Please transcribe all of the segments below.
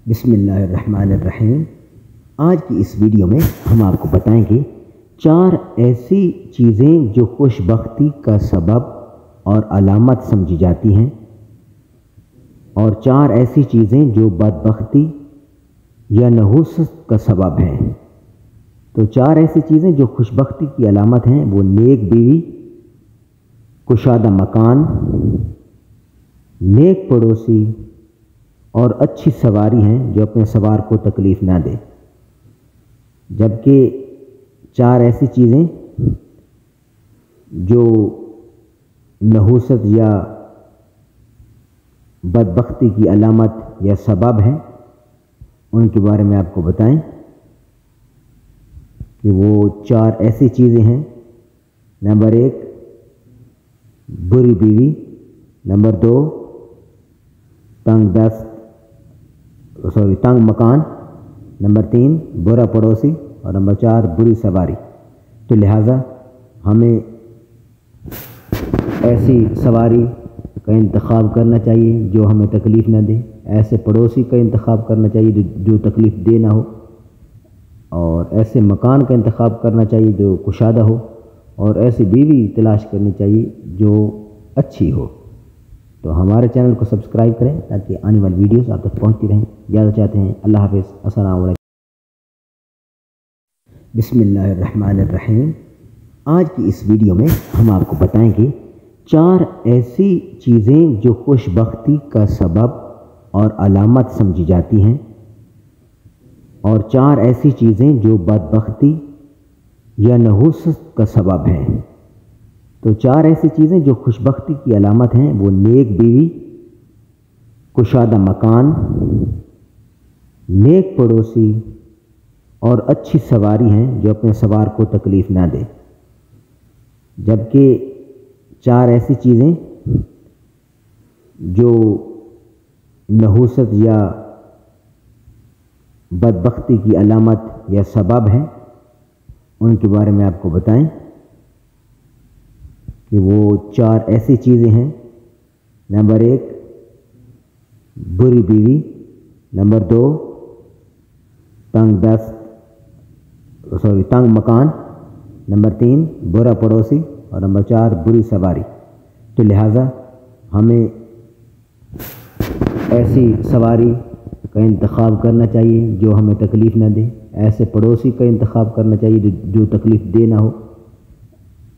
बिस्मिल्लाहिर्रहमानिर्रहीम। आज की इस वीडियो में हम आपको बताएंगे 4 ऐसी चीज़ें जो खुशबख्ती का सबब और अलामत समझी जाती हैं और 4 ऐसी चीज़ें जो बदबख्ती या नहुसत का सबब हैं। तो 4 ऐसी चीज़ें जो खुशबख्ती की अलामत हैं वो नेक बीवी, कुशादा मकान, नेक पड़ोसी और अच्छी सवारी हैं जो अपने सवार को तकलीफ़ ना दे। जबकि 4 ऐसी चीज़ें जो नहुसत या बदबख्ती की अलामत या सबब हैं उनके बारे में आपको बताएं कि वो 4 ऐसी चीज़ें हैं। नंबर 1 बुरी बीवी, नंबर 2 तंग मकान, नंबर 3 बुरा पड़ोसी और नंबर 4 बुरी सवारी। तो लिहाजा हमें ऐसी सवारी का इंतखाब करना चाहिए जो हमें तकलीफ़ न दे, ऐसे पड़ोसी का इंतखाब करना चाहिए जो तकलीफ़ दे ना हो, और ऐसे मकान का इंतखाब करना चाहिए जो कुशादा हो, और ऐसी बीवी तलाश करनी चाहिए जो अच्छी हो। तो हमारे चैनल को सब्सक्राइब करें ताकि आने वाली वीडियोस आप तक पहुंचती रहें। इजाज़त चाहते हैं। अल्लाह हाफ़िज़। अस्सलामु अलैकुम। बिस्मिल्लाहिर्रहमानिर्रहीम। आज की इस वीडियो में हम आपको बताएंगे 4 ऐसी चीज़ें जो खुशबख्ती का सबब और अलामत समझी जाती हैं और 4 ऐसी चीज़ें जो बदबख्ती या नहुसत का सबब हैं। तो 4 ऐसी चीज़ें जो खुशबख्ती की अलामत हैं वो नेक बीवी, कुशादा मकान, नेक पड़ोसी और अच्छी सवारी हैं जो अपने सवार को तकलीफ़ ना दे। जबकि 4 ऐसी चीज़ें जो नहुसत या बदबख्ती की अलामत या सबब हैं उनके बारे में आपको बताएं कि वो 4 ऐसी चीज़ें हैं। नंबर 1 बुरी बीवी, नंबर 2 तंग मकान, नंबर 3 बुरा पड़ोसी और नंबर 4 बुरी सवारी। तो लिहाजा हमें ऐसी सवारी का इंतखाब करना चाहिए जो हमें तकलीफ़ न दे, ऐसे पड़ोसी का इंतखाब करना चाहिए जो तकलीफ़ दे ना हो,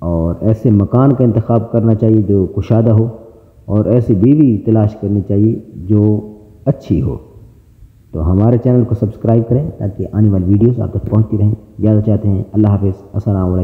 और ऐसे मकान का इंतखाब करना चाहिए जो कुशादा हो, और ऐसी बीवी तलाश करनी चाहिए जो अच्छी हो। तो हमारे चैनल को सब्सक्राइब करें ताकि आने वाली वीडियोस आप तक पहुंचती रहें। इजाज़त चाहते हैं। अल्लाह हाफ़िज़। अस्सलामु अलैकुम।